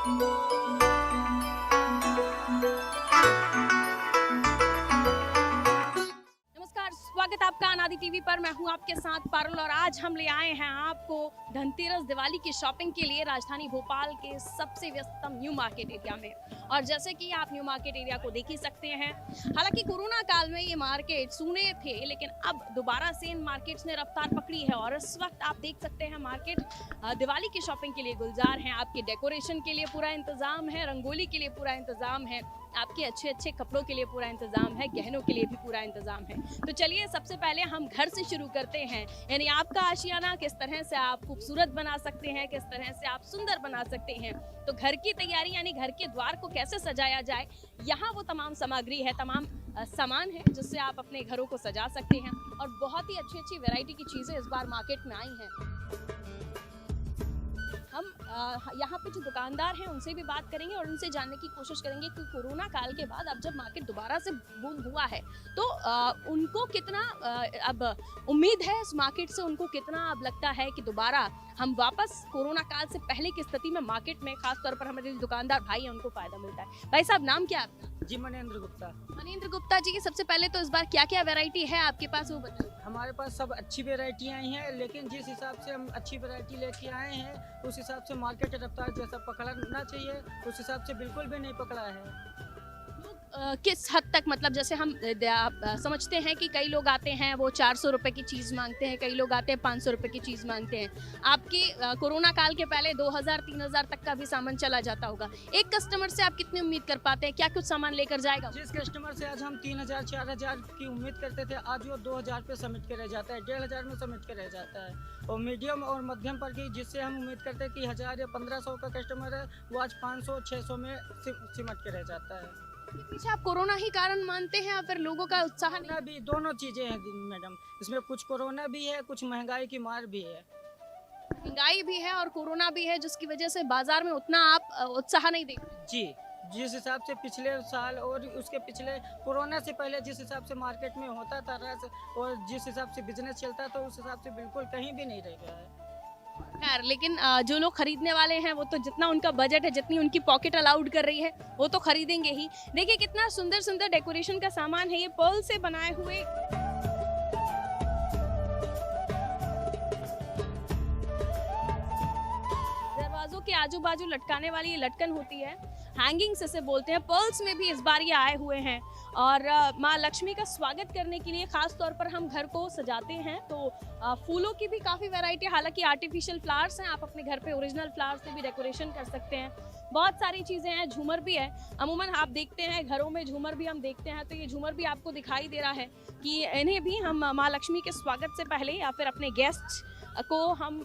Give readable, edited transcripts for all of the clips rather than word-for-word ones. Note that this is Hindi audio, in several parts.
नमस्कार, स्वागत है आपका अनादि टीवी पर। मैं हूं आपके साथ पारुल और आज हम ले आए हैं आपको धनतेरस दिवाली की शॉपिंग के लिए राजधानी भोपाल के सबसे व्यस्ततम न्यू मार्केट एरिया में। और जैसे कि आप न्यू मार्केट एरिया को देख ही सकते हैं, हालांकि कोरोना काल में ये मार्केट सूने थे, लेकिन अब दोबारा से इन मार्केट्स ने रफ्तार पकड़ी है। और इस वक्त आप देख सकते हैं मार्केट दिवाली की शॉपिंग के लिए गुलजार हैं। आपके डेकोरेशन के लिए पूरा इंतजाम है, रंगोली के लिए पूरा इंतजाम है, आपके अच्छे अच्छे कपड़ों के लिए पूरा इंतजाम है, गहनों के लिए भी पूरा इंतजाम है। तो चलिए सबसे पहले हम घर से शुरू करते हैं, यानी आपका आशियाना किस तरह से आप खूबसूरत बना सकते हैं, किस तरह से आप सुंदर बना सकते हैं। तो घर की तैयारी यानी घर के द्वार को कैसे सजाया जाए, यहाँ वो तमाम सामग्री है, तमाम सामान है जिससे आप अपने घरों को सजा सकते हैं। और बहुत ही अच्छी अच्छी वैरायटी की चीज़ें इस बार मार्केट में आई हैं। हम यहाँ पे जो दुकानदार हैं उनसे भी बात करेंगे और उनसे जानने की कोशिश करेंगे कि कोरोना काल के बाद अब जब मार्केट दोबारा से बूम हुआ है तो उनको कितना अब उम्मीद है इस मार्केट से, उनको कितना अब लगता है कि दोबारा हम वापस कोरोना काल से पहले की स्थिति में मार्केट में, खास तौर पर हमारे जो दुकानदार भाई हैं उनको फायदा मिलता है। भाई साहब, नाम क्या है आपका? जी, मनेंद्र गुप्ता। मनेंद्र गुप्ता जी, सबसे पहले तो इस बार क्या क्या वैरायटी है आपके पास वो बताइए। हमारे पास सब अच्छी वैरायटी आई हैं, लेकिन जिस हिसाब से हम अच्छी वैरायटी लेके आए हैं उस हिसाब से मार्केट रफ्तार जैसा पकड़ना चाहिए उस हिसाब से बिल्कुल भी नहीं पकड़ा है। किस हद तक, मतलब जैसे हम समझते हैं कि कई लोग आते हैं वो 400 रुपए की चीज़ मांगते हैं, कई लोग आते हैं 500 रुपए की चीज़ मांगते हैं। आपके कोरोना काल के पहले 2000-3000 तक का भी सामान चला जाता होगा। एक कस्टमर से आप कितनी उम्मीद कर पाते हैं, क्या कुछ सामान लेकर जाएगा? जिस कस्टमर से आज हम 3000-4000 की उम्मीद करते थे, आज वो 2000 पे समिट के रह जाता है, 1500 में समिट के रह जाता है। और मीडियम और मध्यम पर की जिससे हम उम्मीद करते हैं कि 1000 या 1500 का कस्टमर है, वो आज 500-600 में सिमट के रह जाता है। पीछे आप कोरोना ही कारण मानते हैं या फिर लोगों का उत्साह नहीं? कोरोना भी, दोनों चीजें हैं मैडम, इसमें कुछ कोरोना भी है, कुछ महंगाई की मार भी है। महंगाई भी है और कोरोना भी है, जिसकी वजह से बाजार में उतना आप उत्साह नहीं देख रहे। जी, जिस हिसाब से पिछले साल और उसके पिछले कोरोना से पहले जिस हिसाब से मार्केट में होता था रस और जिस हिसाब से बिजनेस चलता था उस हिसाब से बिल्कुल कहीं भी नहीं रह गया है। खैर, लेकिन जो लोग खरीदने वाले हैं वो तो जितना उनका बजट है, जितनी उनकी पॉकेट अलाउड कर रही है, वो तो खरीदेंगे ही। देखिए कितना सुंदर सुंदर डेकोरेशन का सामान है, ये पर्ल से बनाए हुए दरवाजों के आजू बाजू लटकाने वाली ये लटकन होती है, हैंगिंग्स इसे बोलते हैं। पर्ल्स में भी इस बार ये आए हुए हैं और माँ लक्ष्मी का स्वागत करने के लिए खास तौर पर हम घर को सजाते हैं तो फूलों की भी काफ़ी वैरायटी, हालांकि आर्टिफिशियल फ्लावर्स हैं, आप अपने घर पे ओरिजिनल फ्लावर्स से भी डेकोरेशन कर सकते हैं। बहुत सारी चीज़ें हैं, झूमर भी है। अमूमन आप देखते हैं घरों में झूमर भी हम देखते हैं, तो ये झूमर भी आपको दिखाई दे रहा है कि इन्हें भी हम माँ लक्ष्मी के स्वागत से पहले या फिर अपने गेस्ट को हम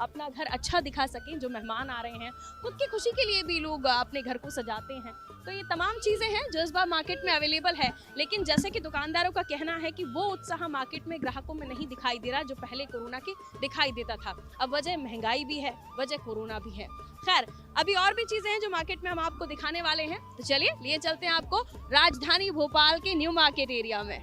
अपना घर अच्छा दिखा सकें, जो मेहमान आ रहे हैं, खुद की खुशी के लिए भी लोग अपने घर को सजाते हैं। तो ये तमाम चीज़ें हैं जो इस बार मार्केट में अवेलेबल है, लेकिन जैसे कि दुकानदारों का कहना है कि वो उत्साह मार्केट में ग्राहकों में नहीं दिखाई दे रहा जो पहले कोरोना के दिखाई देता था। अब वजह महंगाई भी है, वजह कोरोना भी है। खैर, अभी और भी चीज़ें हैं जो मार्केट में हम आपको दिखाने वाले हैं, तो चलिए लिए चलते हैं आपको राजधानी भोपाल के न्यू मार्केट एरिया में।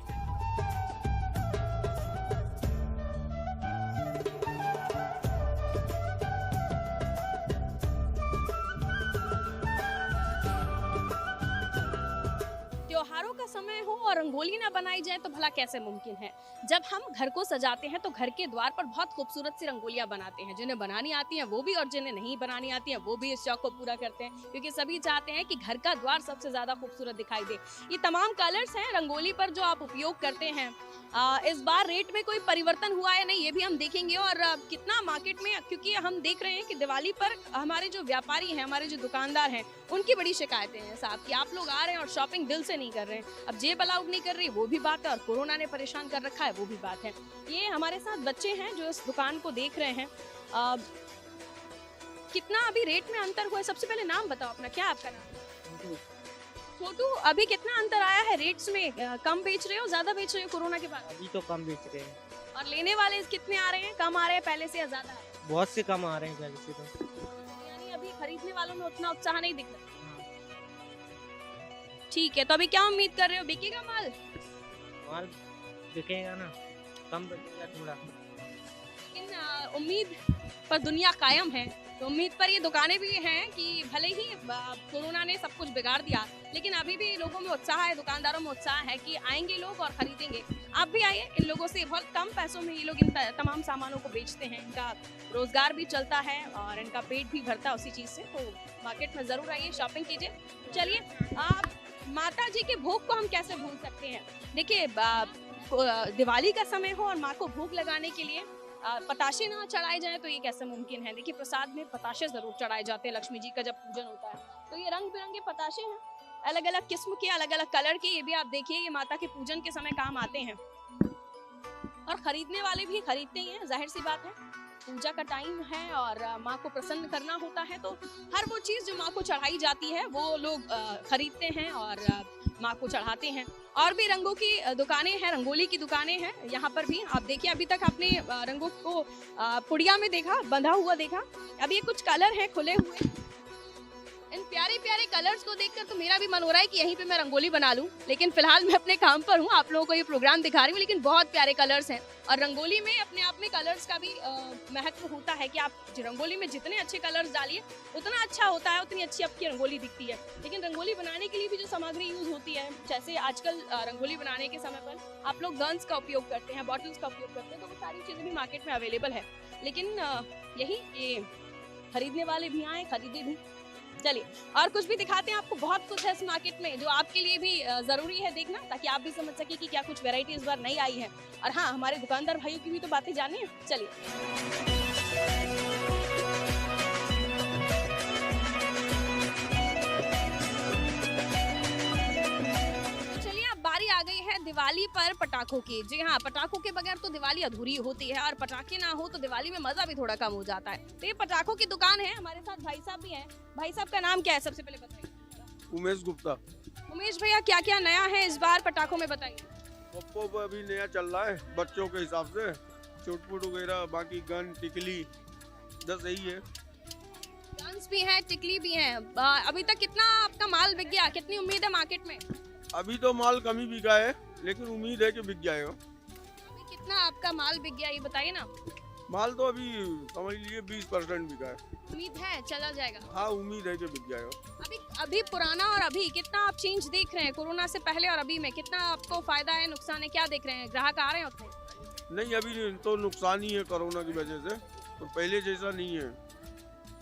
त्योहारों का समय हो और रंगोली ना बनाई जाए तो भला कैसे मुमकिन है। जब हम घर को सजाते हैं तो घर के द्वार पर बहुत खूबसूरत सी रंगोलियां बनाते हैं, जिन्हें बनानी आती हैं वो भी और जिन्हें नहीं बनानी आती हैं वो भी इस शौक को पूरा करते हैं, क्योंकि सभी चाहते हैं कि घर का द्वार सबसे ज्यादा खूबसूरत दिखाई दे। ये तमाम कलर्स हैं रंगोली पर जो आप उपयोग करते हैं। इस बार रेट में कोई परिवर्तन हुआ है नहीं, ये भी हम देखेंगे। और कितना मार्केट में, क्योंकि हम देख रहे हैं कि दिवाली पर हमारे जो व्यापारी हैं, हमारे जो दुकानदार हैं, उनकी बड़ी शिकायतें हैं साहब कि आप लोग आ रहे हैं और शॉपिंग दिल से नहीं कर रहे हैं। अब जेब अलाउड नहीं कर रही वो भी बात है, और कोरोना ने परेशान कर रखा है वो भी बात है। ये हमारे साथ बच्चे हैं जो इस दुकान को देख रहे हैं। कितना अभी रेट में अंतर हुआ है? सबसे पहले नाम बताओ अपना, क्या आपका नाम? छोटू, अभी कितना अंतर आया है रेट्स में? कम बेच रहे हो, ज्यादा बेच रहे हो कोरोना के बाद? अभी तो कम बेच रहे हैं। और लेने वाले कितने आ रहे हैं? कम आ रहे हैं पहले से या ज्यादा? बहुत से कम आ रहे हैं पहले से तो। यानी अभी खरीदने वालों में उतना उत्साह नहीं दिख रहा। ठीक है, तो अभी क्या उम्मीद कर रहे हो, बिकेगा माल? माल बिकेगा ना, कम बिकेगा थोड़ा। लेकिन उम्मीद पर दुनिया कायम है। तो उम्मीद पर ये दुकानें भी हैं कि भले ही कोरोना ने सब कुछ बिगाड़ दिया, लेकिन अभी भी लोगों में उत्साह है, दुकानदारों में उत्साह है कि आएंगे लोग और खरीदेंगे। आप भी आइए, इन लोगों से बहुत कम पैसों में ये लोग इन तमाम सामानों को बेचते हैं, इनका रोजगार भी चलता है और इनका पेट भी भरता है उसी चीज से। तो मार्केट में जरूर आइए, शॉपिंग कीजिए। चलिए, आप माता जी के भोग को हम कैसे भूल सकते हैं। देखिए, दिवाली का समय हो और माँ को भोग लगाने के लिए पताशे ना चढ़ाए जाएं तो ये कैसे मुमकिन है। देखिए, प्रसाद में पताशे जरूर चढ़ाए जाते हैं लक्ष्मी जी का जब पूजन होता है। तो ये रंग बिरंगे पताशे हैं, अलग अलग किस्म के, अलग अलग कलर के। ये भी आप देखिए, ये माता के पूजन के समय काम आते हैं और खरीदने वाले भी खरीदते ही हैं, जाहिर सी बात है। पूजा का टाइम है और माँ को प्रसन्न करना होता है, तो हर वो चीज़ जो माँ को चढ़ाई जाती है वो लोग खरीदते हैं और माँ को चढ़ाते हैं। और भी रंगों की दुकानें हैं, रंगोली की दुकानें हैं यहाँ पर भी। आप देखिए, अभी तक आपने रंगों को पुड़िया में देखा, बंधा हुआ देखा। अब ये कुछ कलर हैं खुले हुए। इन प्यारे प्यारे कलर्स को देखकर तो मेरा भी मन हो रहा है कि यहीं पे मैं रंगोली बना लूं, लेकिन फिलहाल मैं अपने काम पर हूं, आप लोगों को ये प्रोग्राम दिखा रही हूं। लेकिन बहुत प्यारे कलर्स हैं और रंगोली में अपने आप में कलर्स का भी महत्व होता है कि आप रंगोली में जितने अच्छे कलर्स डालिए उतना अच्छा होता है, उतनी अच्छी आपकी रंगोली दिखती है। लेकिन रंगोली बनाने के लिए भी जो सामग्री यूज होती है, जैसे आजकल रंगोली बनाने के समय पर आप लोग गन्स का उपयोग करते हैं, बॉटल्स का उपयोग करते हैं, तो वो सारी चीज़ें भी मार्केट में अवेलेबल है। लेकिन यही ये खरीदने वाले भी आए, खरीदे भी। चलिए, और कुछ भी दिखाते हैं आपको। बहुत कुछ है इस मार्केट में जो आपके लिए भी जरूरी है देखना, ताकि आप भी समझ सके कि क्या कुछ वैरायटी इस बार नई आई है। और हाँ, हमारे दुकानदार भाइयों की भी तो बातें जाने हैं। चलिए, बारी आ गई है दिवाली पर पटाखों की। जी हाँ, पटाखों के बगैर तो दिवाली अधूरी होती है और पटाखे ना हो तो दिवाली में मजा भी थोड़ा कम हो जाता है। तो ये पटाखों की दुकान है, हमारे साथ भाई साहब भी हैं। भाई साहब का नाम क्या है, सबसे पहले बताइए। उमेश गुप्ता। उमेश भैया, क्या क्या नया है इस बार पटाखों में, बताइए। पप्पो अभी नया चल रहा है बच्चों के हिसाब से, चोटपुट वगैरह, बाकी गन, टिकली, बस यही है। गन्स भी हैं, टिकली भी हैं। अभी तक कितना आपका माल बिक गया, कितनी उम्मीद है मार्केट में? अभी तो माल कम ही बिका है, लेकिन उम्मीद है कि बिक जाएगा। अभी कितना आपका माल बिक गया, ये बताइए ना। माल तो अभी समझ लीजिए 20% बिका है। उम्मीद है चला जाएगा? हाँ, उम्मीद है कि बिक जाएगा। अभी पुराना और अभी कितना आप चेंज देख रहे हैं, कोरोना से पहले और अभी में कितना आपको फायदा है, नुकसान है, क्या देख रहे हैं? ग्राहक आ रहे हैं उतने? नहीं, अभी तो नुकसान ही है कोरोना की वजह से, तो पहले जैसा नहीं है।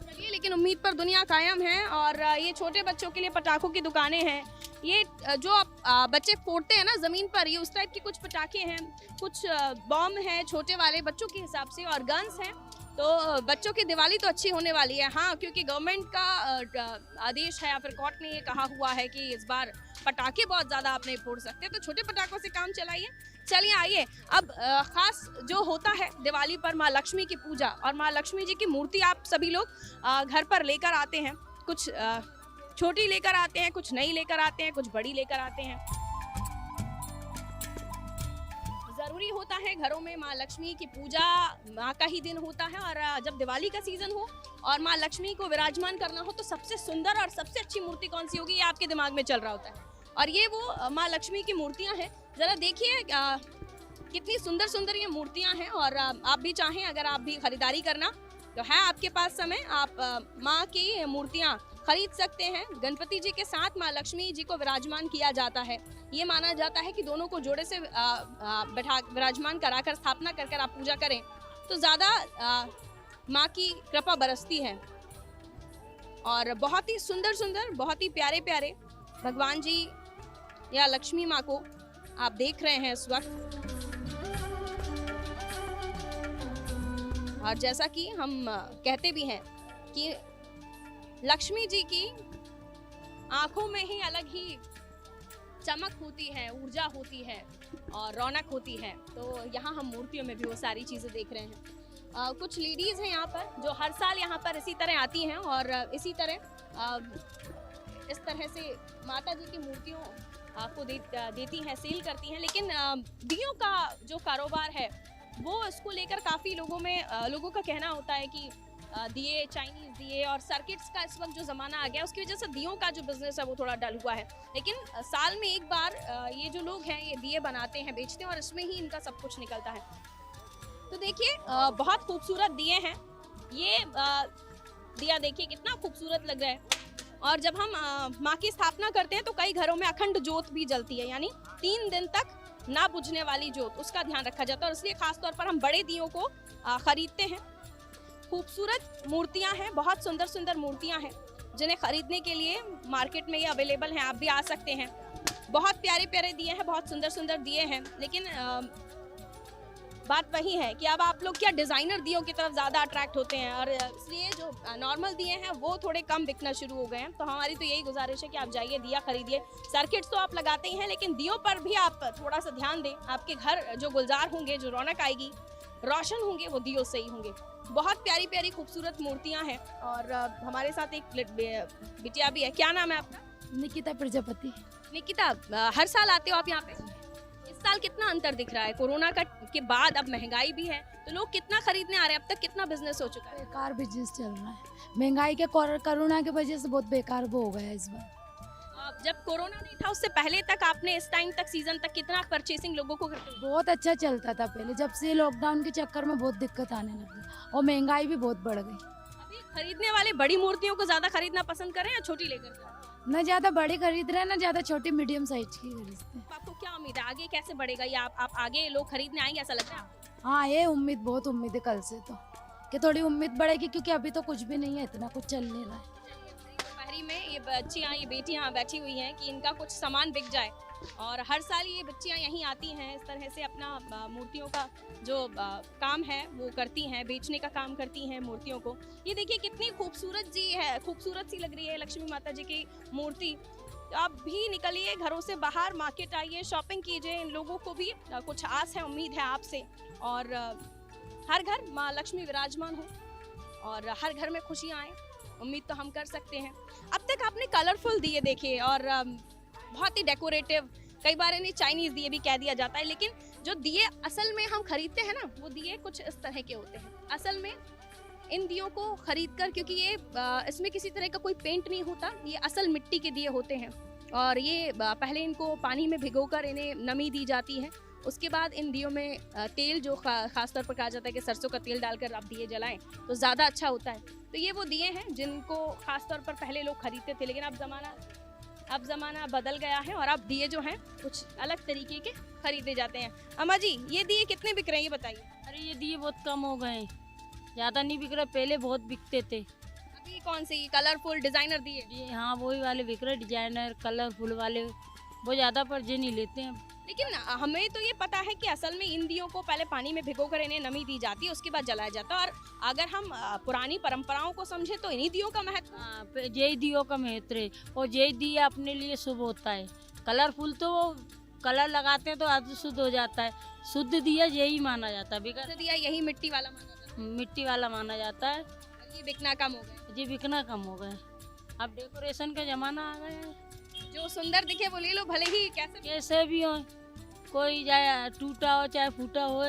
चलिए, लेकिन उम्मीद पर दुनिया कायम है। और ये छोटे बच्चों के लिए पटाखों की दुकानें हैं। ये जो आप बच्चे फोड़ते हैं ना जमीन पर, ये उस टाइप के कुछ पटाखे हैं, कुछ बॉम्ब हैं छोटे वाले बच्चों के हिसाब से, और गन्स हैं। तो बच्चों की दिवाली तो अच्छी होने वाली है। हाँ, क्योंकि गवर्नमेंट का आदेश है या फिर कोर्ट ने ये कहा हुआ है कि इस बार पटाखे बहुत ज़्यादा आप नहीं फोड़ सकते, तो छोटे पटाखों से काम चलाइए। चलिए, आइए। अब खास जो होता है दिवाली पर माँ लक्ष्मी की पूजा, और माँ लक्ष्मी जी की मूर्ति आप सभी लोग घर पर लेकर आते हैं। कुछ छोटी लेकर आते हैं, कुछ नई लेकर आते हैं, कुछ बड़ी लेकर आते हैं। जरूरी होता है घरों में माँ लक्ष्मी की पूजा, माँ का ही दिन होता है। और जब दिवाली का सीजन हो और माँ लक्ष्मी को विराजमान करना हो, तो सबसे सुंदर और सबसे अच्छी मूर्ति कौन सी होगी, ये आपके दिमाग में चल रहा होता है। और ये वो माँ लक्ष्मी की मूर्तियाँ हैं। जरा देखिए कितनी सुंदर सुंदर ये मूर्तियाँ हैं। और आप भी चाहें, अगर आप भी खरीदारी करना तो है आपके पास समय, आप माँ की मूर्तियाँ खरीद सकते हैं। गणपति जी के साथ माँ लक्ष्मी जी को विराजमान किया जाता है। ये माना जाता है कि दोनों को जोड़े से बैठा विराजमान कराकर स्थापना कर आप पूजा करें तो ज़्यादा माँ की कृपा बरसती है। और बहुत ही सुंदर सुंदर, बहुत ही प्यारे प्यारे भगवान जी या लक्ष्मी माँ को आप देख रहे हैं इस वक्त। और जैसा कि हम कहते भी हैं कि लक्ष्मी जी की आंखों में ही अलग ही चमक होती है, ऊर्जा होती है और रौनक होती है। तो यहाँ हम मूर्तियों में भी वो सारी चीज़ें देख रहे हैं। कुछ लेडीज़ हैं यहाँ पर जो हर साल यहाँ पर इसी तरह आती हैं और इसी तरह इस तरह से माता जी की मूर्तियों आपको देती हैं, सेल करती हैं। लेकिन दियों का जो कारोबार है वो इसको लेकर काफ़ी लोगों का कहना होता है कि दिए, चाइनीज़ दिए और सर्किट्स का इस वक्त जो ज़माना आ गया उसकी वजह से दियों का जो बिज़नेस है वो थोड़ा डल हुआ है। लेकिन साल में एक बार ये जो लोग हैं ये दिए बनाते हैं, बेचते हैं और इसमें ही इनका सब कुछ निकलता है। तो देखिए बहुत खूबसूरत दिए हैं। ये दिया देखिए कितना खूबसूरत लग रहा है। और जब हम माँ की स्थापना करते हैं तो कई घरों में अखंड ज्योत भी जलती है, यानी 3 दिन तक ना बुझने वाली ज्योत, उसका ध्यान रखा जाता है। और इसलिए खास तौर पर हम बड़े दियों को खरीदते हैं। खूबसूरत मूर्तियां हैं, बहुत सुंदर सुंदर मूर्तियां हैं जिन्हें खरीदने के लिए मार्केट में ये अवेलेबल हैं, आप भी आ सकते हैं। बहुत प्यारे प्यारे दिए हैं, बहुत सुंदर सुंदर दिए हैं, लेकिन बात वही है कि अब आप लोग क्या डिज़ाइनर दियों की तरफ ज़्यादा अट्रैक्ट होते हैं, और इसलिए जो नॉर्मल दिए हैं वो थोड़े कम बिकना शुरू हो गए हैं। तो हमारी तो यही गुजारिश है कि आप जाइए, दिया खरीदिए। सर्किट्स तो आप लगाते ही हैं, लेकिन दियों पर भी आप थोड़ा सा ध्यान दें। आपके घर जो गुलजार होंगे, जो रौनक आएगी, रोशन होंगे, वो दियों से ही होंगे। बहुत प्यारी प्यारी खूबसूरत मूर्तियाँ हैं। और हमारे साथ एक बिटिया भी है। क्या नाम है आपका? निकिता प्रजापति। निकिता, हर साल आते हो आप यहाँ पे? इस साल कितना अंतर दिख रहा है? कोरोना के बाद अब महंगाई भी है, तो लोग कितना खरीदने आ रहे हैं? अब तक कितना बिजनेस हो चुका है? बेकार बिजनेस चल रहा है, महंगाई के कोरोना की वजह से बहुत बेकार वो हो गया है इस बार। जब कोरोना नहीं था उससे पहले तक आपने इस टाइम तक सीजन तक कितना परचेसिंग लोगों को करते थे? बहुत अच्छा चलता था पहले, जब से लॉकडाउन के चक्कर में बहुत दिक्कत आने लगी और महंगाई भी बहुत बढ़ गई। अभी खरीदने वाले बड़ी मूर्तियों को ज्यादा खरीदना पसंद करें या छोटी लेकर? न ज्यादा बड़ी खरीद रहे हैं, न ज्यादा छोटी मीडियम साइज की खरीदते हैं। आपको क्या उम्मीद है आगे कैसे बढ़ेगा, या आप आगे लोग खरीदने आएंगे ऐसा लगता है आपको? हाँ, ये उम्मीद, बहुत उम्मीद है कल से तो, कि थोड़ी उम्मीद बढ़ेगी, क्योंकि अभी तो कुछ भी नहीं है, इतना कुछ चल नहीं रहा है। दोपहरी में ये बच्चियाँ, ये बेटियाँ बैठी हुई हैं कि इनका कुछ सामान बिक जाए, और हर साल ये बच्चियाँ यहीं आती हैं, इस तरह से अपना मूर्तियों का जो काम है वो करती हैं, बेचने का काम करती हैं मूर्तियों को। ये देखिए कितनी खूबसूरत जी है, खूबसूरत सी लग रही है लक्ष्मी माता जी की मूर्ति। तो आप भी निकलिए घरों से बाहर, मार्केट आइए, शॉपिंग कीजिए। इन लोगों को भी कुछ आस है, उम्मीद है आपसे, और हर घर माँ लक्ष्मी विराजमान हो और हर घर में खुशियाँ आए, उम्मीद तो हम कर सकते हैं। अब तक आपने कलरफुल दिए देखे और बहुत ही डेकोरेटिव, कई बार इन्हें चाइनीज दिए भी कह दिया जाता है, लेकिन जो दिए असल में हम खरीदते हैं ना, वो दिए कुछ इस तरह के होते हैं। असल में इन दियों को खरीद कर, क्योंकि ये इसमें किसी तरह का कोई पेंट नहीं होता, ये असल मिट्टी के दिए होते हैं, और ये पहले इनको पानी में भिगोकर इन्हें नमी दी जाती है। उसके बाद इन दियों में तेल, जो खास तौर पर कहा जाता है कि सरसों का तेल डालकर आप दिए जलाएं तो ज़्यादा अच्छा होता है। तो ये वो दिए हैं जिनको खास तौर पर पहले लोग खरीदते थे, लेकिन अब ज़माना बदल गया है और अब दिए जो हैं कुछ अलग तरीके के खरीदे जाते हैं। अम्मा जी, ये दिए कितने बिक रहे हैं ये बताइए? अरे ये दिए बहुत कम हो गए, ज़्यादा नहीं बिक रहे, पहले बहुत बिकते थे। अभी कौन से कलरफुल डिज़ाइनर दिए? जी हाँ, वही वाले बिक रहे, डिजाइनर कलरफुल वाले, वो ज़्यादा पर्चे नहीं लेते हैं। लेकिन हमें तो ये पता है कि असल में इन दियों को पहले पानी में भिगोकर इन्हें नमी दी जाती है, उसके बाद जलाया जाता है। और अगर हम पुरानी परंपराओं को समझे तो इन्हीं दियों का महत्व। हाँ, जय दियों का महत्व है, और जय दिया अपने लिए शुभ होता है। कलरफुल तो वो कलर लगाते हैं तो आज शुद्ध हो जाता है, शुद्ध दिया यही माना जाता है। बिगड़ दिया यही मिट्टी वाला माना जाता मिट्टी वाला माना जाता है। है। ये बिकना कम हो गया, जी बिकना कम हो गए, अब डेकोरेशन का जमाना आ गया है। जो सुंदर दिखे वो ले लो, भले ही कैसे भी हो, कोई चाहे टूटा हो चाहे फूटा हो,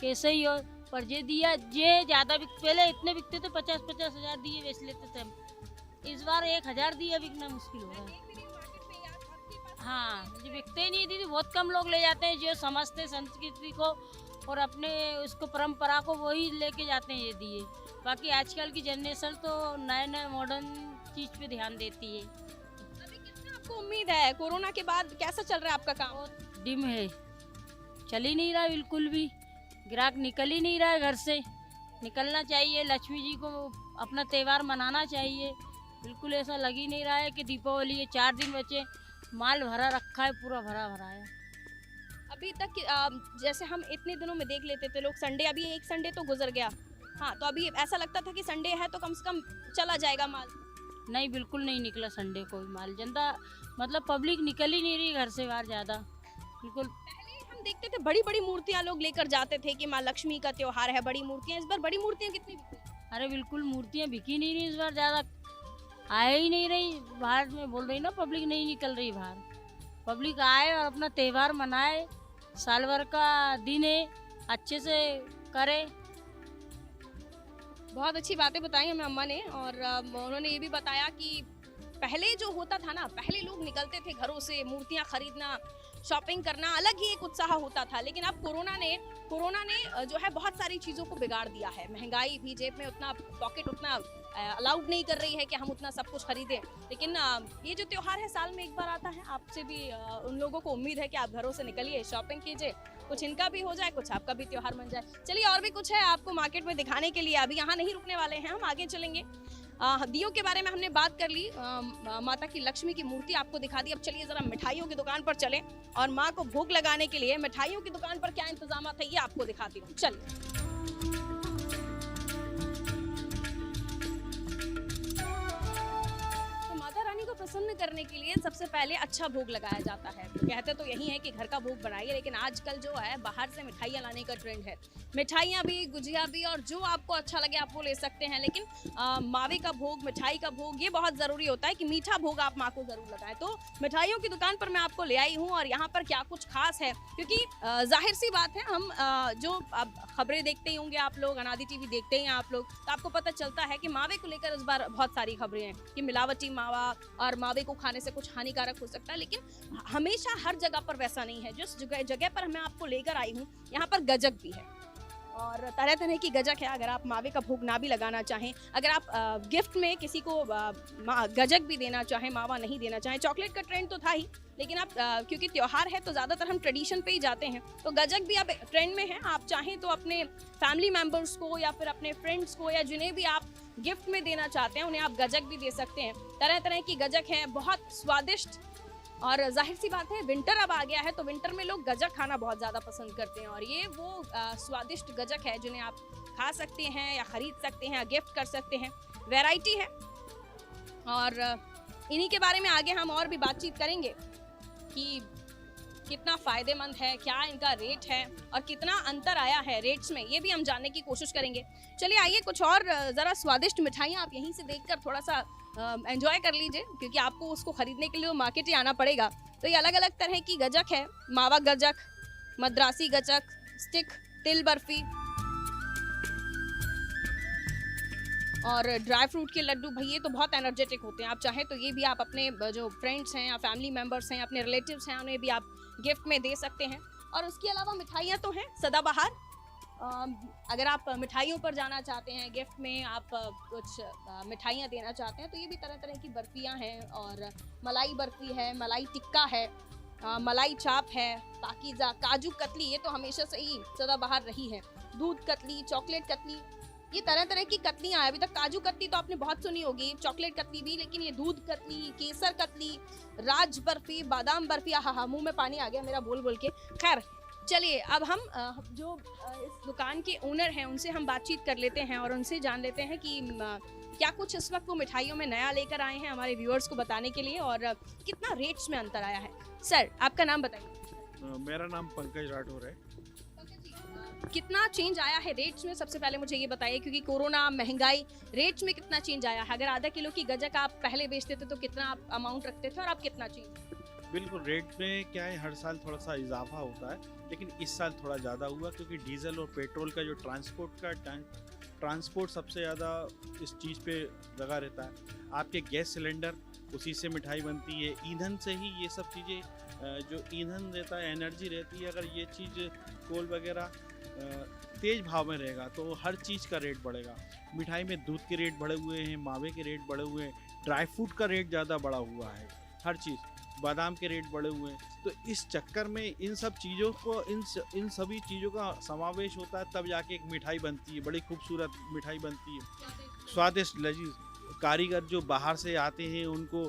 कैसे ही हो, पर ये दिया ये ज़्यादा पहले इतने बिकते थे, 50-50 हज़ार दिए बेच लेते थे हम। इस बार 1000 दिए बिकना मुश्किल हो गया। हाँ, जो बिकते ही नहीं, दीदी बहुत कम लोग ले जाते हैं, जो समझते संस्कृति को और अपने उसको परंपरा को, वही लेके जाते हैं ये दिए। बाकी आजकल की जनरेशन तो नए मॉडर्न चीज़ पे ध्यान देती है। अभी कितना आपको उम्मीद है कोरोना के बाद, कैसा चल रहा है आपका काम? डिम है, चल ही नहीं रहा बिल्कुल भी, ग्राहक निकल ही नहीं रहा है घर से। निकलना चाहिए, लक्ष्मी जी को अपना त्यौहार मनाना चाहिए। बिल्कुल ऐसा लग ही नहीं रहा है कि दीपावली है, 4 दिन बचे, माल भरा रखा है, पूरा भरा भरा है। अभी तक जैसे हम इतने दिनों में देख लेते थे लोग, संडे, अभी एक संडे तो गुजर गया, हाँ, तो अभी ऐसा लगता था कि संडे है तो कम से कम चला जाएगा माल। नहीं, बिल्कुल नहीं निकला संडे को भी माल, जनता मतलब पब्लिक निकल ही नहीं रही घर से बाहर ज़्यादा, बिल्कुल। पहले हम देखते थे बड़ी बड़ी मूर्तियाँ लोग लेकर जाते थे कि माँ लक्ष्मी का त्योहार है, बड़ी मूर्तियाँ। इस बार बड़ी मूर्तियाँ कितनी बिकी? अरे बिल्कुल मूर्तियाँ बिकी नहीं रही इस बार, ज़्यादा आए ही नहीं रही बाहर में, बोल रही ना पब्लिक नहीं निकल रही बाहर। पब्लिक आए और अपना त्यौहार मनाए, साल भर का दिन है, अच्छे से करे। बहुत अच्छी बातें बताई हमें अम्मा ने, और उन्होंने ये भी बताया कि पहले जो होता था ना, पहले लोग निकलते थे घरों से मूर्तियाँ खरीदना, शॉपिंग करना, अलग ही एक उत्साह होता था। लेकिन अब कोरोना ने जो है बहुत सारी चीज़ों को बिगाड़ दिया है। महंगाई भी, जेब में उतना पॉकेट उतना अलाउड नहीं कर रही है कि हम उतना सब कुछ खरीदें। लेकिन ये जो त्यौहार है साल में एक बार आता है, आपसे भी उन लोगों को उम्मीद है कि आप घरों से निकलिए, शॉपिंग कीजिए, कुछ इनका भी हो जाए, कुछ आपका भी त्यौहार बन जाए। चलिए और भी कुछ है आपको मार्केट में दिखाने के लिए, अभी यहाँ नहीं रुकने वाले हैं, हम आगे चलेंगे। दियों के बारे में हमने बात कर ली, माता की लक्ष्मी की मूर्ति आपको दिखा दी। अब चलिए जरा मिठाइयों की दुकान पर चलें और माँ को भोग लगाने के लिए मिठाइयों की दुकान पर क्या इंतजाम है ये आपको दिखाती हूँ। चलिए। प्रसन्न करने के लिए सबसे पहले अच्छा भोग लगाया जाता है। तो कहते तो यही है कि घर का भोग बनाइए, लेकिन आजकल जो है बाहर से मिठाइयाँ लाने का ट्रेंड है। मिठाइयाँ भी, गुजिया भी, और जो आपको अच्छा लगे आप वो ले सकते हैं। लेकिन मावे का भोग, मिठाई का भोग, ये बहुत ज़रूरी होता है कि मीठा भोग आप माँ को ज़रूर लगाएं। तो मिठाइयों की दुकान पर मैं आपको ले आई हूँ और यहाँ पर क्या कुछ खास है, क्योंकि जाहिर सी बात है, हम जो अब खबरें देखते ही होंगे आप लोग, अनादि टीवी देखते हैं आप लोग, तो आपको पता चलता है कि मावे को लेकर इस बार बहुत सारी खबरें हैं कि मिलावटी मावा और मावे को खाने से कुछ हानिकारक हो सकता है। लेकिन हमेशा हर जगह पर वैसा नहीं है। जिस जगह पर मैं आपको लेकर आई हूँ, यहाँ पर गजक भी है और तरह तरह की गजक है। अगर आप मावे का भोग ना भी लगाना चाहें, अगर आप गिफ्ट में किसी को गजक भी देना चाहें, मावा नहीं देना चाहें, चॉकलेट का ट्रेंड तो था ही, लेकिन आप क्योंकि त्योहार है तो ज़्यादातर हम ट्रेडिशन पे ही जाते हैं, तो गजक भी अब ट्रेंड में है। आप चाहें तो अपने फैमिली मेम्बर्स को या फिर अपने फ्रेंड्स को या जिन्हें भी आप गिफ्ट में देना चाहते हैं, उन्हें आप गजक भी दे सकते हैं। तरह तरह की गजक हैं, बहुत स्वादिष्ट। और जाहिर सी बात है, विंटर अब आ गया है तो विंटर में लोग गजक खाना बहुत ज़्यादा पसंद करते हैं, और ये वो स्वादिष्ट गजक है जिन्हें आप खा सकते हैं या ख़रीद सकते हैं या गिफ्ट कर सकते हैं। वैरायटी है और इन्हीं के बारे में आगे हम और भी बातचीत करेंगे कि कितना फ़ायदेमंद है, क्या इनका रेट है और कितना अंतर आया है रेट्स में, ये भी हम जानने की कोशिश करेंगे। चलिए आइए, कुछ और ज़रा स्वादिष्ट मिठाइयाँ आप यहीं से देखकर थोड़ा सा एंजॉय कर लीजिए, क्योंकि आपको उसको खरीदने के लिए मार्केट ही आना पड़ेगा। तो ये अलग अलग तरह की गजक है, मावा गजक, मद्रासी गजक, स्टिक, तिल बर्फी और ड्राई फ्रूट के लड्डू। भाई ये तो बहुत एनर्जेटिक होते हैं, आप चाहें तो ये भी आप अपने जो फ्रेंड्स हैं या फैमिली मेम्बर्स हैं, अपने रिलेटिव्स हैं, उन्हें भी आप गिफ्ट में दे सकते हैं। और उसके अलावा मिठाइयाँ तो हैं सदाबहार। अगर आप मिठाइयों पर जाना चाहते हैं, गिफ्ट में आप कुछ मिठाइयाँ देना चाहते हैं, तो ये भी तरह तरह की बर्फियाँ हैं। और मलाई बर्फी है, मलाई टिक्का है, मलाई चाप है, पाकीज़ा, काजू कतली, ये तो हमेशा से ही सदाबहार रही है, दूध कतली, चॉकलेट कतली, ये तरह तरह की कतलियाँ हैं। अभी तक काजू कतली तो आपने बहुत सुनी होगी, चॉकलेट कतली भी, लेकिन ये दूध कतली, केसर कतली, राज बर्फी, बादाम बर्फी, हाँ मुंह में पानी आ गया मेरा बोल बोल के। खैर चलिए, अब हम जो इस दुकान के ओनर हैं उनसे हम बातचीत कर लेते हैं और उनसे जान लेते हैं कि क्या कुछ इस वक्त वो मिठाइयों में नया लेकर आए हैं हमारे व्यूअर्स को बताने के लिए, और कितना रेट्स में अंतर आया है। सर, आपका नाम बताइए। मेरा नाम पंकज राठौर है। कितना चेंज आया है रेट्स में, सबसे पहले मुझे ये बताइए, क्योंकि कोरोना, महंगाई, रेट्स में कितना चेंज आया है। अगर आधा किलो की गजक आप पहले बेचते थे तो कितना आप अमाउंट रखते थे और आप कितना चेंज? बिल्कुल, रेट में क्या है, हर साल थोड़ा सा इजाफा होता है, लेकिन इस साल थोड़ा ज़्यादा हुआ क्योंकि डीजल और पेट्रोल का जो ट्रांसपोर्ट सबसे ज़्यादा इस चीज़ पे लगा रहता है। आपके गैस सिलेंडर, उसी से मिठाई बनती है, ईंधन से ही ये सब चीज़ें, जो ईंधन रहता है, एनर्जी रहती है, अगर ये चीज़ कोल वगैरह तेज़ भाव में रहेगा तो हर चीज़ का रेट बढ़ेगा। मिठाई में दूध के रेट बढ़े हुए हैं, मावे के रेट बढ़े हुए हैं, ड्राई फ्रूट का रेट ज़्यादा बढ़ा हुआ है, हर चीज़, बादाम के रेट बढ़े हुए हैं। तो इस चक्कर में इन सब चीज़ों को, इन सभी चीज़ों का समावेश होता है, तब जाके एक मिठाई बनती है, बड़ी खूबसूरत मिठाई बनती है, स्वादिष्ट, लजीज। कारीगर जो बाहर से आते हैं उनको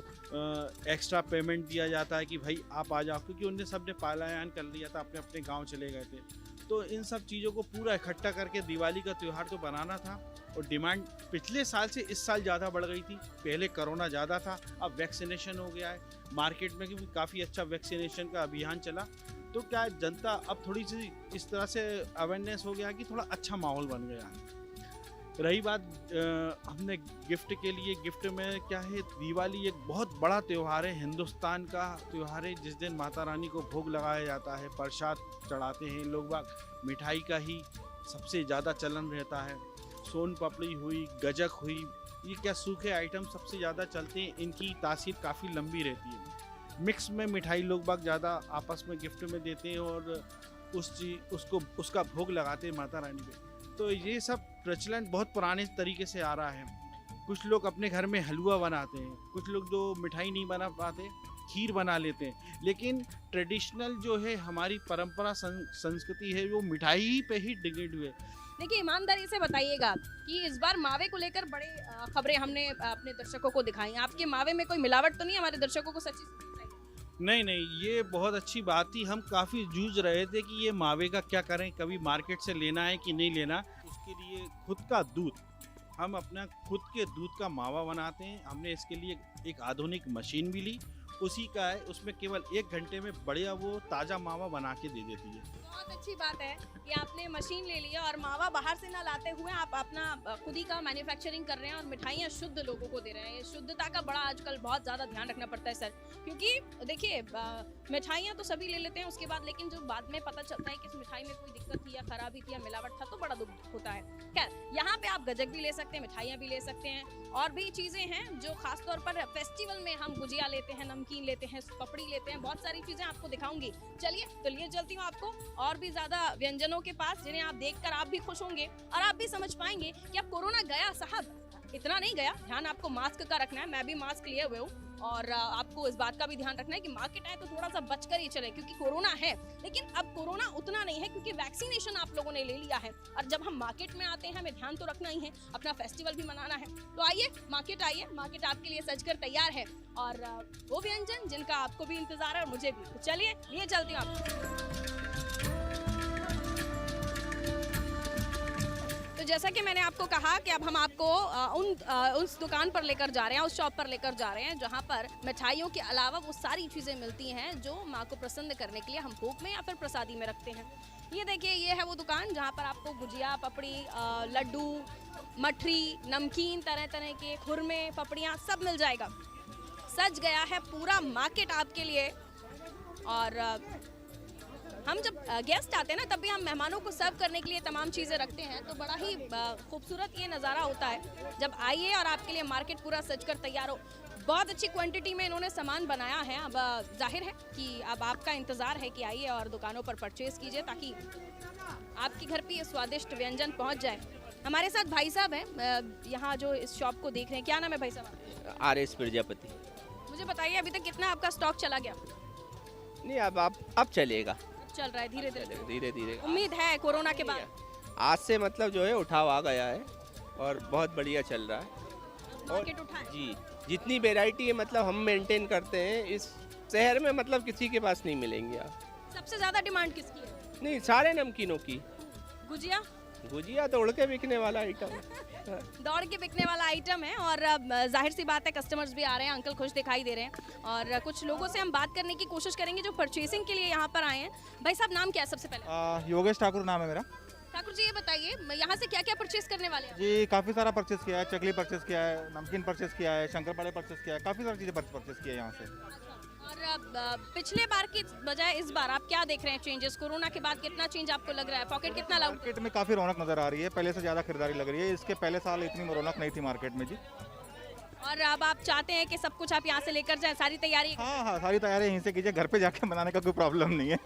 एक्स्ट्रा पेमेंट दिया जाता है कि भाई आप आ जाओ, क्योंकि उनने सबने पलायन कर लिया था, अपने अपने गांव चले गए थे। तो इन सब चीज़ों को पूरा इकट्ठा करके दिवाली का त्यौहार तो बनाना था, और डिमांड पिछले साल से इस साल ज़्यादा बढ़ गई थी। पहले कोरोना ज़्यादा था, अब वैक्सीनेशन हो गया है मार्केट में, क्योंकि काफ़ी अच्छा वैक्सीनेशन का अभियान चला, तो क्या जनता अब थोड़ी सी इस तरह से अवेयरनेस हो गया कि थोड़ा अच्छा माहौल बन गया है। रही बात हमने गिफ्ट के लिए, गिफ्ट में क्या है, दिवाली एक बहुत बड़ा त्यौहार है, हिंदुस्तान का त्यौहार है, जिस दिन माता रानी को भोग लगाया जाता है, प्रसाद चढ़ाते हैं लोग बाग, मिठाई का ही सबसे ज़्यादा चलन रहता है। सोन पापड़ी हुई, गजक हुई, ये क्या सूखे आइटम सबसे ज़्यादा चलते हैं, इनकी तासीर काफ़ी लंबी रहती है। मिक्स में मिठाई लोग बाग ज़्यादा आपस में गिफ्ट में देते हैं और उसका भोग लगाते हैं माता रानी पे। तो ये सब प्रचलन बहुत पुराने तरीके से आ रहा है। कुछ लोग अपने घर में हलवा बनाते हैं, कुछ लोग जो मिठाई नहीं बना पाते खीर बना लेते हैं, लेकिन ट्रेडिशनल जो है हमारी परंपरा संस्कृति है वो मिठाई ही पे ही डिग्रेड हुए। देखिए ईमानदारी से बताइएगा कि इस बार मावे को लेकर बड़े खबरें हमने अपने दर्शकों को दिखाई। आपके मावे में कोई मिलावट तो नहीं? हमारे दर्शकों को सच्ची नहीं नहीं, ये बहुत अच्छी बात थी। हम काफ़ी जूझ रहे थे कि ये मावे का क्या करें, कभी मार्केट से लेना है कि नहीं लेना। उसके लिए खुद का दूध, हम अपना खुद के दूध का मावा बनाते हैं। हमने इसके लिए एक आधुनिक मशीन भी ली, उसी का है। उसमें केवल 1 घंटे में बढ़िया वो ताज़ा मावा बना के दे देती है। बहुत अच्छी बात है कि आपने मशीन ले ली है और मावा बाहर से ना लाते हुए आप अपना खुद ही का मैन्युफैक्चरिंग कर रहे हैं और मिठाइयाँ शुद्ध लोगों को दे रहे हैं। ये शुद्धता का बड़ा आजकल बहुत ज़्यादा ध्यान रखना पड़ता है सर, क्योंकि देखिए मिठाइयाँ तो सभी ले लेते हैं उसके बाद, लेकिन जो बाद में पता चलता है कि इस मिठाई में कोई दिक्कत थी या खराबी थी या मिलावट था तो बड़ा दुख होता है। खैर, यहाँ पे आप गजक भी ले सकते हैं, मिठाइयाँ भी ले सकते हैं और भी चीज़ें हैं जो खासतौर पर फेस्टिवल में हम गुजिया लेते हैं, नमकीन लेते हैं, पपड़ी लेते हैं, बहुत सारी चीज़ें आपको दिखाऊंगी। चलिए तो लिए चलती हूँ आपको और भी ज़्यादा व्यंजनों के पास, जिन्हें आप देखकर आप भी खुश होंगे और आप भी समझ पाएंगे कि अब कोरोना गया साहब, इतना नहीं गया। ध्यान आपको मास्क का रखना है, मैं भी मास्क लिए हुए हूँ और आपको इस बात का भी ध्यान रखना है कि मार्केट आए तो थोड़ा सा बचकर ही चले, क्योंकि कोरोना है लेकिन अब कोरोना उतना नहीं है क्योंकि वैक्सीनेशन आप लोगों ने ले लिया है। और जब हम मार्केट में आते हैं हमें ध्यान तो रखना ही है, अपना फेस्टिवल भी मनाना है। तो आइए आइए, मार्केट आपके लिए सजकर तैयार है और वो व्यंजन जिनका आपको भी इंतजार है और मुझे भी। तो चलिए लिए चलती हूँ आपको। तो जैसा कि मैंने आपको कहा कि अब हम आपको उस दुकान पर लेकर जा रहे हैं, उस शॉप पर लेकर जा रहे हैं जहां पर मिठाइयों के अलावा वो सारी चीज़ें मिलती हैं जो माँ को प्रसन्न करने के लिए हम भोग में या फिर प्रसादी में रखते हैं। ये देखिए, ये है वो दुकान जहां पर आपको गुजिया, पपड़ी, लड्डू, मठरी, नमकीन, तरह तरह के खुरमे, पपड़ियाँ सब मिल जाएगा। सज गया है पूरा मार्केट आपके लिए। और हम जब गेस्ट आते हैं ना तब भी हम मेहमानों को सर्व करने के लिए तमाम चीज़ें रखते हैं, तो बड़ा ही खूबसूरत ये नज़ारा होता है जब आइए और आपके लिए मार्केट पूरा सजकर तैयार हो। बहुत अच्छी क्वांटिटी में इन्होंने सामान बनाया है। अब जाहिर है कि अब आपका इंतज़ार है कि आइए और दुकानों पर परचेज़ कीजिए ताकि आपके घर पे ये स्वादिष्ट व्यंजन पहुँच जाए। हमारे साथ भाई साहब हैं यहाँ जो इस शॉप को देख रहे हैं। क्या नाम है भाई साहब? RS प्रजापति। मुझे बताइए अभी तक कितना आपका स्टॉक चला गया? नहीं, अब चलेगा, चल रहा है धीरे धीरे। धीरे धीरे उम्मीद है कोरोना के बाद आज से मतलब जो है उठाव आ गया है और बहुत बढ़िया चल रहा है। मार्केट उठा है। जी, जितनी वैरायटी है मतलब हम मेंटेन करते हैं इस शहर में, मतलब किसी के पास नहीं मिलेंगे आप। सबसे ज्यादा डिमांड किसकी है? नहीं, सारे नमकीनों की। गुजिया? गुजिया दौड़ के बिकने वाला आइटम दौड़ के बिकने वाला आइटम है और जाहिर सी बात है कस्टमर्स भी आ रहे हैं, अंकल खुश दिखाई दे रहे हैं और कुछ लोगों से हम बात करने की कोशिश करेंगे जो परचेसिंग के लिए यहाँ पर आए हैं। भाई साहब नाम क्या है सबसे पहले? योगेश ठाकुर नाम है मेरा। ठाकुर जी ये बताइए यहाँ से क्या क्या परचेस करने वाले हैं? जी काफ़ी सारा परचेस किया है, चकली परचेस किया है, नमकीन परचेस किया है, शंकरपारे परचेस किया है, काफ़ी सारी चीज़ें परचेस किया है यहाँ से। और पिछले बार की बजाय इस बार आप क्या देख रहे हैं चेंजेस? कोरोना के बाद कितना चेंज आपको लग रहा है? पॉकेट कितना लाउड? मार्केट में काफ़ी रौनक नज़र आ रही है, पहले से ज़्यादा खरीदारी लग रही है। इसके पहले साल इतनी रौनक नहीं थी मार्केट में जी। और अब आप चाहते हैं कि सब कुछ आप यहाँ से लेकर जाएं, सारी तैयारी? हाँ, सारी तैयारी यहीं से कीजिए, घर पे जाके बनाने का कोई प्रॉब्लम नहीं है।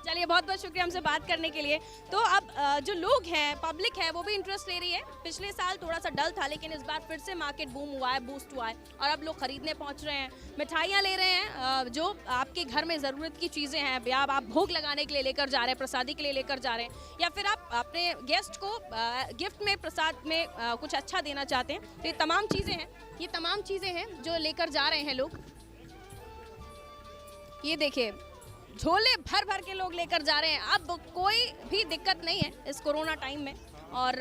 चलिए बहुत बहुत शुक्रिया हमसे बात करने के लिए। तो अब जो लोग हैं, पब्लिक है, वो भी इंटरेस्ट ले रही है। पिछले साल थोड़ा सा डल था लेकिन इस बार फिर से मार्केट बूम हुआ है, बूस्ट हुआ है और अब लोग खरीदने पहुंच रहे हैं, मिठाइयाँ ले रहे हैं। जो आपके घर में ज़रूरत की चीज़ें हैं, या आप भोग लगाने के लिए लेकर जा रहे हैं, प्रसादी के लिए लेकर जा रहे हैं, या फिर आप अपने गेस्ट को गिफ्ट में, प्रसाद में कुछ अच्छा देना चाहते हैं, तो ये तमाम चीज़ें हैं, ये तमाम चीज़ें हैं जो लेकर जा रहे हैं लोग। ये देखिए झोले भर भर के लोग लेकर जा रहे हैं। अब कोई भी दिक्कत नहीं है इस कोरोना टाइम में और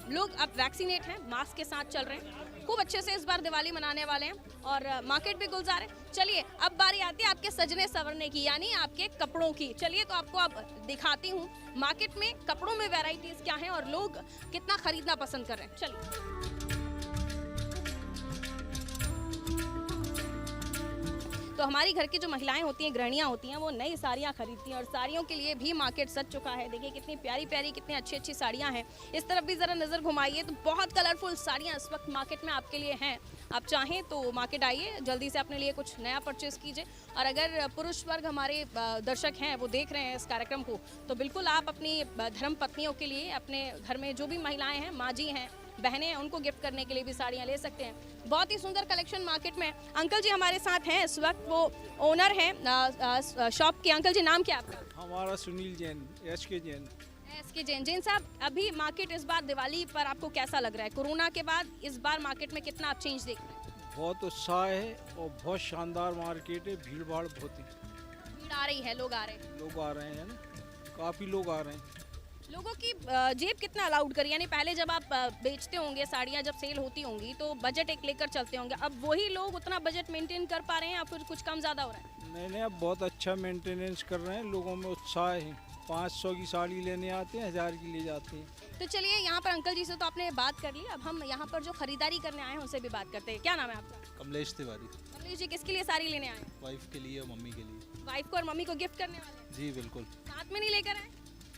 लोग अब वैक्सीनेट हैं, मास्क के साथ चल रहे हैं, खूब अच्छे से इस बार दिवाली मनाने वाले हैं और मार्केट भी गुलजार है। चलिए अब बारी आती है आपके सजने संवरने की, यानी आपके कपड़ों की। चलिए तो आपको अब दिखाती हूँ मार्केट में कपड़ों में वैरायटीज़ क्या हैं और लोग कितना खरीदना पसंद कर रहे हैं। चलिए तो हमारी घर की जो महिलाएं होती हैं, गृहिणियां होती हैं, वो नई साड़ियां खरीदती हैं और साड़ियों के लिए भी मार्केट सज चुका है। देखिए कितनी प्यारी प्यारी, कितनी अच्छी अच्छी साड़ियां हैं। इस तरफ भी ज़रा नज़र घुमाइए तो बहुत कलरफुल साड़ियां इस वक्त मार्केट में आपके लिए हैं। आप चाहें तो मार्केट आइए, जल्दी से अपने लिए कुछ नया परचेज़ कीजिए। और अगर पुरुष वर्ग हमारे दर्शक हैं, वो देख रहे हैं इस कार्यक्रम को, तो बिल्कुल आप अपनी धर्म पत्नियों के लिए, अपने घर में जो भी महिलाएँ हैं, माँ जी हैं बहनें हैं उनको गिफ्ट करने के लिए भी साड़ियाँ ले सकते हैं। बहुत ही सुंदर कलेक्शन मार्केट में। अंकल जी हमारे साथ हैं इस वक्त, वो ओनर हैं शॉप के। अंकल जी नाम क्या है आपका? हमारा सुनील जैन, SK जैन। SK जैन। जैन साहब, अभी मार्केट इस बार दिवाली पर आपको कैसा लग रहा है? कोरोना के बाद इस बार मार्केट में कितना आप चेंज देख रहे हैं? बहुत उत्साह है और बहुत शानदार मार्केट है, भीड़ भाड़ बहुत है, भीड़ आ रही है, लोग आ रहे हैं। लोग आ रहे हैं ना, काफ़ी लोग आ रहे हैं। लोगों की जेब कितना अलाउड करी? यानी पहले जब आप बेचते होंगे साड़ियाँ, जब सेल होती होंगी तो बजट एक लेकर चलते होंगे, अब वही लोग उतना बजट मेंटेन कर पा रहे हैं या फिर कुछ कम ज़्यादा हो रहा है? नहीं, अब बहुत अच्छा मेंटेनेंस कर रहे हैं, लोगों में उत्साह है। 500 की साड़ी लेने आते हैं, 1000 की ले जाते हैं। तो चलिए, यहाँ पर अंकल जी से तो आपने बात कर ली, अब हम यहाँ पर जो खरीदारी करने आए हैं उनसे भी बात करते हैं। क्या नाम है आपका? कमलेश तिवारी। कमलेश जी, किसके लिए साड़ी लेने आए हैं? वाइफ के लिए और मम्मी के लिए। वाइफ को और मम्मी को गिफ्ट करने वाले हैं? जी बिल्कुल। साथ में नहीं लेकर आए?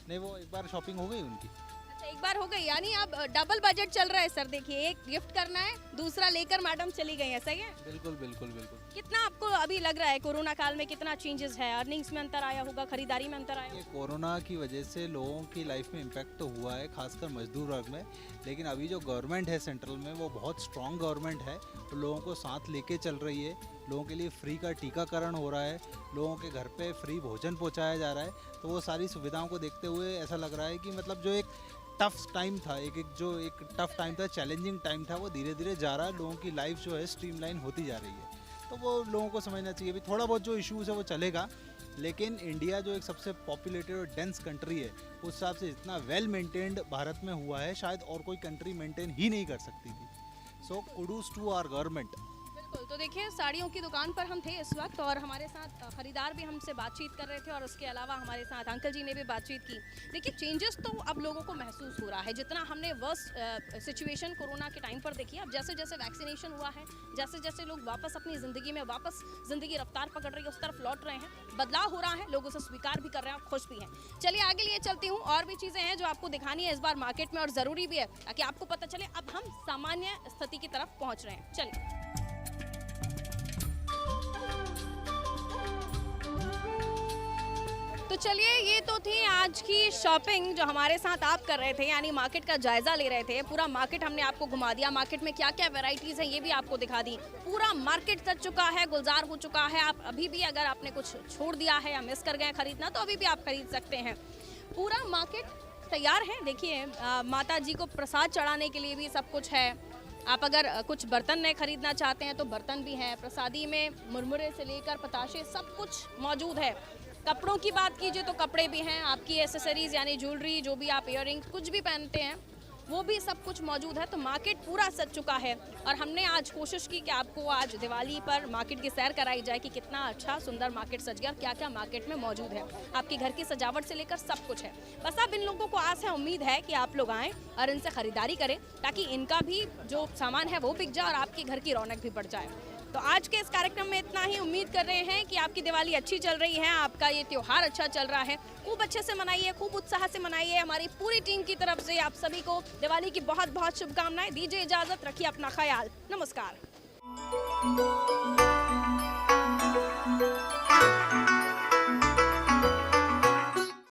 नहीं, वो एक बार शॉपिंग हो गई उनकी। अच्छा, एक बार हो गई, यानी अब डबल बजट चल रहा है सर। देखिए, एक गिफ्ट करना है, दूसरा लेकर मैडम चली गई है, सही है? बिल्कुल बिल्कुल बिल्कुल। कितना आपको अभी लग रहा है कोरोना काल में कितना चेंजेस है? अर्निंग्स में अंतर आया होगा, खरीदारी में अंतर आया ये होगा? कोरोना की वजह से लोगों की लाइफ में इम्पैक्ट तो हुआ है, खासकर मजदूर वर्ग में। लेकिन अभी जो गवर्नमेंट है सेंट्रल में, वो बहुत स्ट्रॉन्ग गवर्नमेंट है, तो लोगों को साथ लेके चल रही है। लोगों के लिए फ्री का टीकाकरण हो रहा है, लोगों के घर पे फ्री भोजन पहुंचाया जा रहा है। तो वो सारी सुविधाओं को देखते हुए ऐसा लग रहा है कि मतलब जो एक टफ टाइम था, एक टफ टाइम था, चैलेंजिंग टाइम था, वो धीरे धीरे जा रहा है। लोगों की लाइफ जो है स्ट्रीमलाइन होती जा रही है, तो वो लोगों को समझना चाहिए। भी थोड़ा बहुत जो इश्यूज़ है वो चलेगा, लेकिन इंडिया जो एक सबसे पॉपुलेटेड और डेंस कंट्री है, उस हिसाब से इतना वेल मेंटेन्ड भारत में हुआ है, शायद और कोई कंट्री मेंटेन ही नहीं कर सकती थी। सो कुडूस टू आवर गवर्नमेंट। बिल्कुल। तो देखिए, साड़ियों की दुकान पर हम थे इस वक्त और हमारे साथ खरीदार भी हमसे बातचीत कर रहे थे और उसके अलावा हमारे साथ अंकल जी ने भी बातचीत की। देखिए, चेंजेस तो अब लोगों को महसूस हो रहा है। जितना हमने वर्स्ट सिचुएशन कोरोना के टाइम पर देखी, अब जैसे जैसे वैक्सीनेशन हुआ है, जैसे जैसे लोग वापस अपनी ज़िंदगी में वापस ज़िंदगी रफ्तार पकड़ रही है, उस तरफ लौट रहे हैं, बदलाव हो रहा है, लोग उसे स्वीकार भी कर रहे हैं और खुश भी हैं। चलिए आगे लिए चलती हूँ, और भी चीज़ें हैं जो आपको दिखानी है इस बार मार्केट में, और ज़रूरी भी है ताकि आपको पता चले। अब हम सामान्य स्थिति की तरफ पहुँच रहे हैं। चलिए। तो चलिए, ये तो थी आज की शॉपिंग जो हमारे साथ आप कर रहे थे, यानी मार्केट का जायजा ले रहे थे। पूरा मार्केट हमने आपको घुमा दिया, मार्केट में क्या क्या वैरायटीज़ हैं ये भी आपको दिखा दी। पूरा मार्केट सज चुका है, गुलजार हो चुका है। आप अभी भी अगर आपने कुछ छोड़ दिया है या मिस कर गए खरीदना, तो अभी भी आप खरीद सकते हैं। पूरा मार्केट तैयार है। देखिए, माता जी को प्रसाद चढ़ाने के लिए भी सब कुछ है। आप अगर कुछ बर्तन नए खरीदना चाहते हैं तो बर्तन भी हैं। प्रसादी में मुरमुरे से लेकर पताशे सब कुछ मौजूद है। कपड़ों की बात कीजिए तो कपड़े भी हैं, आपकी एसेसरीज यानी ज्वेलरी, जो भी आप इयररिंग्स कुछ भी पहनते हैं वो भी सब कुछ मौजूद है। तो मार्केट पूरा सज चुका है और हमने आज कोशिश की कि आपको आज दिवाली पर मार्केट की सैर कराई जाए कि कितना अच्छा सुंदर मार्केट सज गया, क्या क्या मार्केट में मौजूद है। आपकी घर की सजावट से लेकर सब कुछ है। बस अब इन लोगों को आस है, उम्मीद है कि आप लोग आएँ और इनसे ख़रीदारी करें ताकि इनका भी जो सामान है वो बिक जाए और आपके घर की रौनक भी बढ़ जाए। तो आज के इस कार्यक्रम में इतना ही। उम्मीद कर रहे हैं कि आपकी दिवाली अच्छी चल रही है, आपका ये त्यौहार अच्छा चल रहा है। खूब अच्छे से मनाइए, खूब उत्साह से मनाइए। हमारी पूरी टीम की तरफ से आप सभी को दिवाली की बहुत बहुत शुभकामनाएं। दीजिए इजाज़त, रखिए अपना ख्याल। नमस्कार।